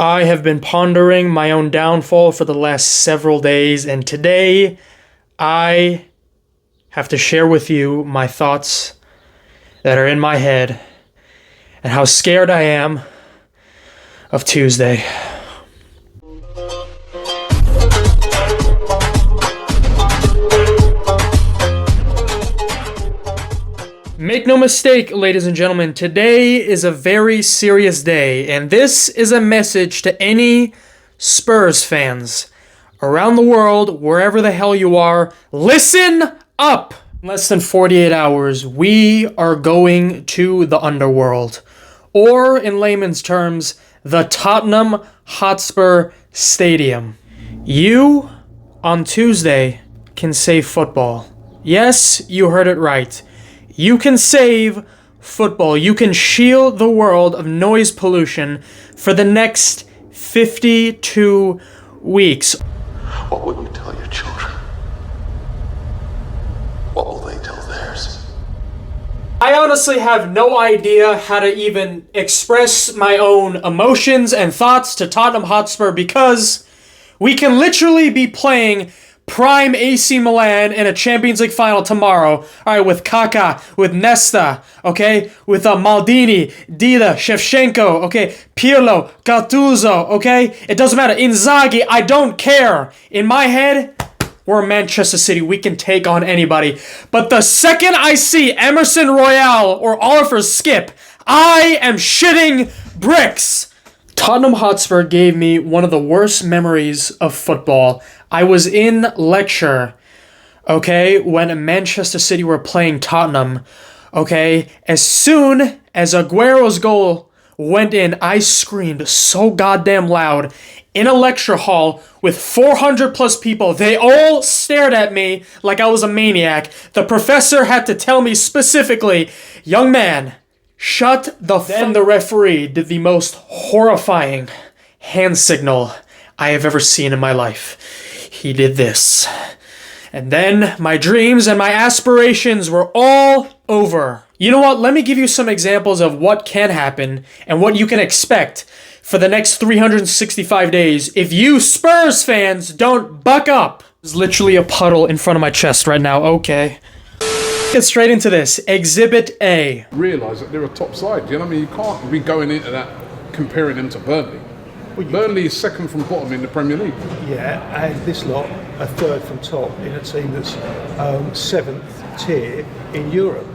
I have been pondering my own downfall for the last several days, and today I have to share with you my thoughts that are in my head and how scared I am of Tuesday. Make no mistake, ladies and gentlemen, today is a very serious day, and this is a message to any Spurs fans around the world, wherever the hell you are. Listen up! In less than 48 hours, we are going to the underworld, or in layman's terms, the Tottenham HOTSPUR Stadium. You, on Tuesday, can save football. Yes, you heard it right. You can save football. You can shield the world of noise pollution for the next 52 weeks. What will you tell your children? What will they tell theirs? I honestly have no idea how to even express my own emotions and thoughts to Tottenham Hotspur, because we can literally be playing prime AC Milan in a Champions League final tomorrow. All right, with Kaká, with Nesta, okay, with Maldini, Dida, Shevchenko, okay, Pirlo, Gattuso, okay. It doesn't matter. Inzaghi, I don't care. In my head, we're Manchester City. We can take on anybody. But the second I see Emerson Royale or Oliver Skip, I am shitting bricks. Tottenham Hotspur gave me one of the worst memories of football. I was in lecture, okay, when Manchester City were playing Tottenham, okay. As soon as Aguero's goal went in, I screamed so goddamn loud in a lecture hall with 400 plus people. They all stared at me like I was a maniac. The professor had to tell me specifically, young man, shut the fuck up. Then the referee did the most horrifying hand signal I have ever seen in my life. He did this. And then my dreams and my aspirations were all over. You know what? Let me give you some examples of what can happen and what you can expect for the next 365 days if you Spurs fans don't buck up. There's literally a puddle in front of my chest right now. Okay. Get straight into this. Exhibit A. Realise that they're a top side. You know what I mean? You can't be going into that comparing them to Burnley. Burnley is second from bottom in the Premier League. Yeah, and this lot are third from top in a team that's seventh tier in Europe.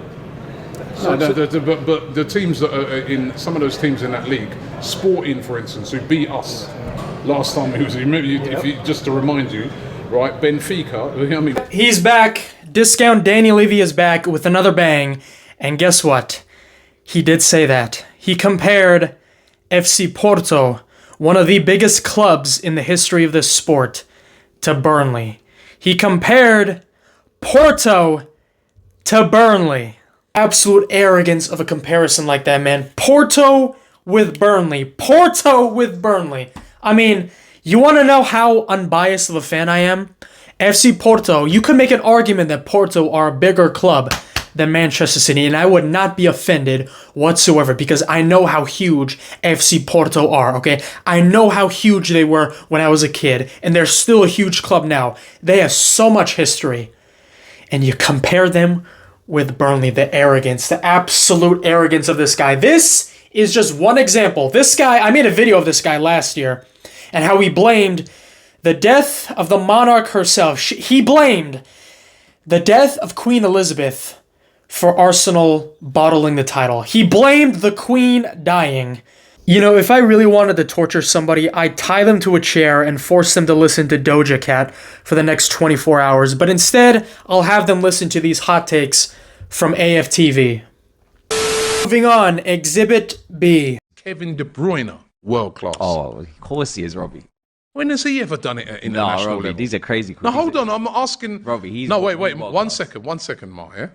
But the teams that are in some of those teams in that league, Sporting, for instance, who beat us last time, just to remind you, right? Benfica. You know what I mean? He's back. Discount Danny Levy is back with another bang, and guess what? He did say that. He compared FC Porto, one of the biggest clubs in the history of this sport, to Burnley. He compared Porto to Burnley. Absolute arrogance of a comparison like that, man. Porto with Burnley. Porto with Burnley. I mean, you want to know how unbiased of a fan I am? FC Porto, you could make an argument that Porto are a bigger club than Manchester City, and I would not be offended whatsoever because I know how huge FC Porto are, okay? I know how huge they were when I was a kid, and they're still a huge club now. They have so much history. And you compare them with Burnley, the arrogance, the absolute arrogance of this guy. This is just one example. This guy, I made a video of this guy last year, and how he blamed the death of the monarch herself. He blamed the death of Queen Elizabeth for Arsenal bottling the title. He blamed the Queen dying. You know, if I really wanted to torture somebody, I'd tie them to a chair and force them to listen to Doja Cat for the next 24 hours. But instead, I'll have them listen to these hot takes from aftv. Moving on, Exhibit B. Kevin De Bruyne, world class. Oh, of course he is, Robbie. When has he ever done it at international No, Robbie, level? these are crazy. No, hold on. I'm asking. Robbie, he's no, wait. world One class. second, Mark. Yeah?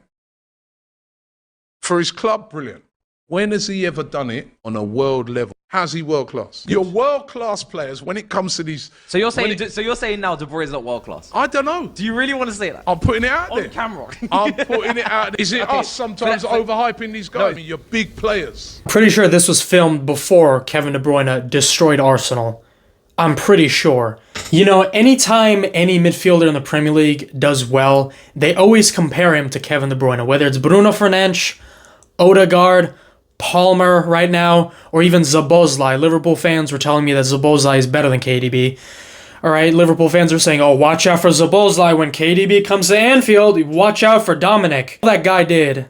For his club, brilliant. When has he ever done it on a world level? How's he world class? You're world class players when it comes to these. So you're saying now De Bruyne is not world class? I don't know. Do you really want to say that? I'm putting it out there. On camera. I'm putting it out there. Is it us sometimes overhyping these guys? I mean, you're big players. Pretty sure this was filmed before Kevin De Bruyne destroyed Arsenal. I'm pretty sure. You know, anytime any midfielder in the Premier League does well, they always compare him to Kevin De Bruyne, whether it's Bruno Fernandes, Odegaard, Palmer right now, or even Szoboszlai. Liverpool fans were telling me that Szoboszlai is better than KDB. All right, Liverpool fans are saying, oh, watch out for Szoboszlai when KDB comes to Anfield. Watch out for Dominic. All that guy did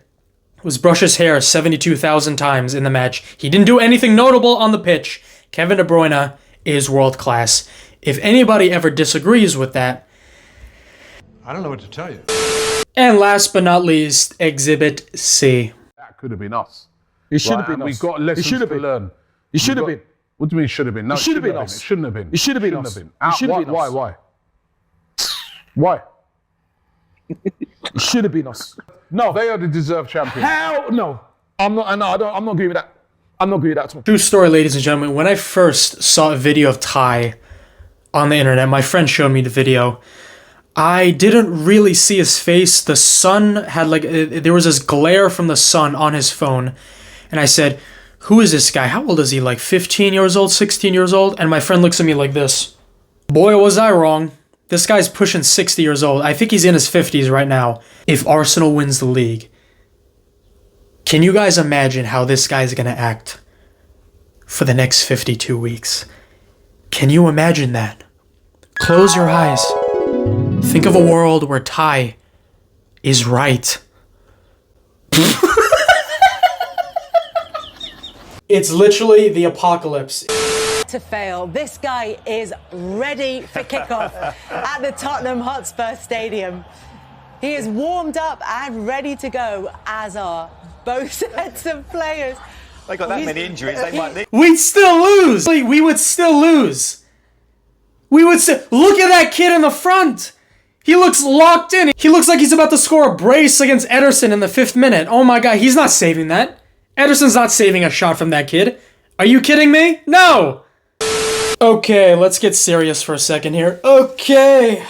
was brush his hair 72,000 times in the match. He didn't do anything notable on the pitch. Kevin De Bruyne is world class. If anybody ever disagrees with that, I don't know what to tell you. and last but not least, Exhibit C. That could have been us. It should have been us. We've got lessons to learn. It should have been. What do you mean should have been? No, it should have been us. It shouldn't have been. It should have been us. It should have been us. Why? Why? It should have been us. No. They are the deserved champions. Hell no. I'm not agreeing with that. I'm not agreeing with that at all. True story, ladies and gentlemen. When I first saw a video of Ty on the internet, my friend showed me the video. I didn't really see his face. The sun had there was this glare from the sun on his phone. And I said, who is this guy? How old is he? Like 15 years old, 16 years old? And my friend looks at me like this. Boy, was I wrong. This guy's pushing 60 years old. I think he's in his 50s right now. If Arsenal wins the league, can you guys imagine how this guy's going to act for the next 52 weeks? Can you imagine that? Close your eyes. Think of a world where Ty is right. It's literally the apocalypse. To fail. This guy is ready for kickoff at the Tottenham Hotspur Stadium. He is warmed up and ready to go, as are both sets of players. They got that many injuries, they might need. We'd still lose. We would still lose. We would still. Look at that kid in the front. He looks locked in. He looks like he's about to score a brace against Ederson in the 5th minute. Oh my God, he's not saving that. Ederson's not saving a shot from that kid. Are you kidding me? No! Okay, let's get serious for a second here. Okay,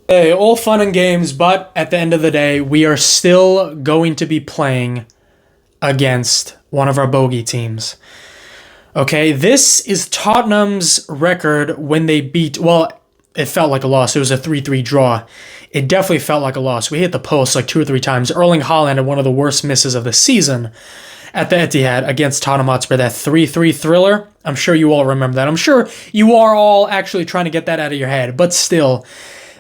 all fun and games, but at the end of the day, we are still going to be playing against one of our bogey teams. Okay, this is Tottenham's record when they beat, well, it felt like a loss. It was a 3-3 draw. It definitely felt like a loss. We hit the post like 2 or 3 times. Erling Haaland had one of the worst misses of the season at the Etihad against Tottenham Hotspur. That 3-3 thriller. I'm sure you all remember that. I'm sure you are all actually trying to get that out of your head. But still,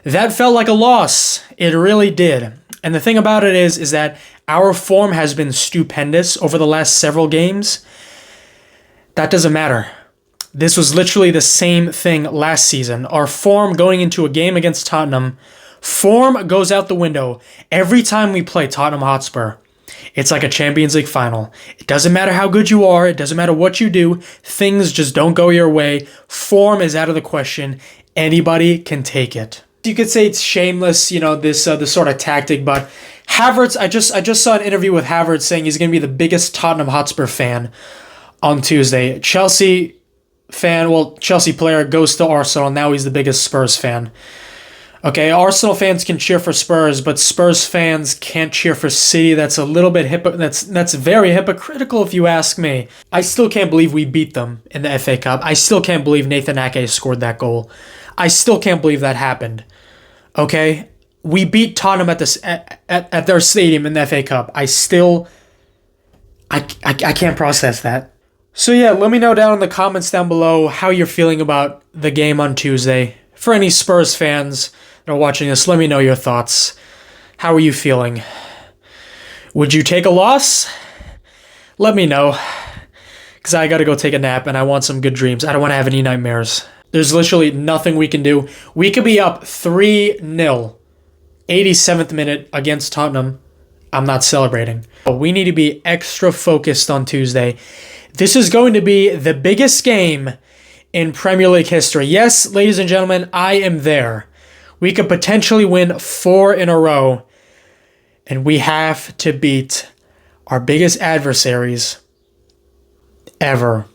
that felt like a loss. It really did. And the thing about it is that our form has been stupendous over the last several games. That doesn't matter. This was literally the same thing last season. Our form going into a game against Tottenham, form goes out the window. Every time we play Tottenham Hotspur, it's like a Champions League final. It doesn't matter how good you are. It doesn't matter what you do. Things just don't go your way. Form is out of the question. Anybody can take it. You could say it's shameless, this sort of tactic, but Havertz, I just saw an interview with Havertz saying he's going to be the biggest Tottenham Hotspur fan on Tuesday. Chelsea player goes to Arsenal. Now he's the biggest Spurs fan. Okay, Arsenal fans can cheer for Spurs, but Spurs fans can't cheer for City. That's a little bit that's very hypocritical if you ask me. I still can't believe we beat them in the FA Cup. I still can't believe Nathan Ake scored that goal. I still can't believe that happened. Okay? We beat Tottenham at their stadium in the FA Cup. I can't process that. So yeah, let me know down in the comments down below how you're feeling about the game on Tuesday. For any Spurs fans that are watching this, let me know your thoughts. How are you feeling? Would you take a loss? Let me know. Because I gotta go take a nap and I want some good dreams. I don't want to have any nightmares. There's literally nothing we can do. We could be up 3-0, 87th minute against Tottenham. I'm not celebrating. But we need to be extra focused on Tuesday. This is going to be the biggest game in Premier League history. Yes, ladies and gentlemen, I am there. We could potentially win 4 in a row. And we have to beat our biggest adversaries ever.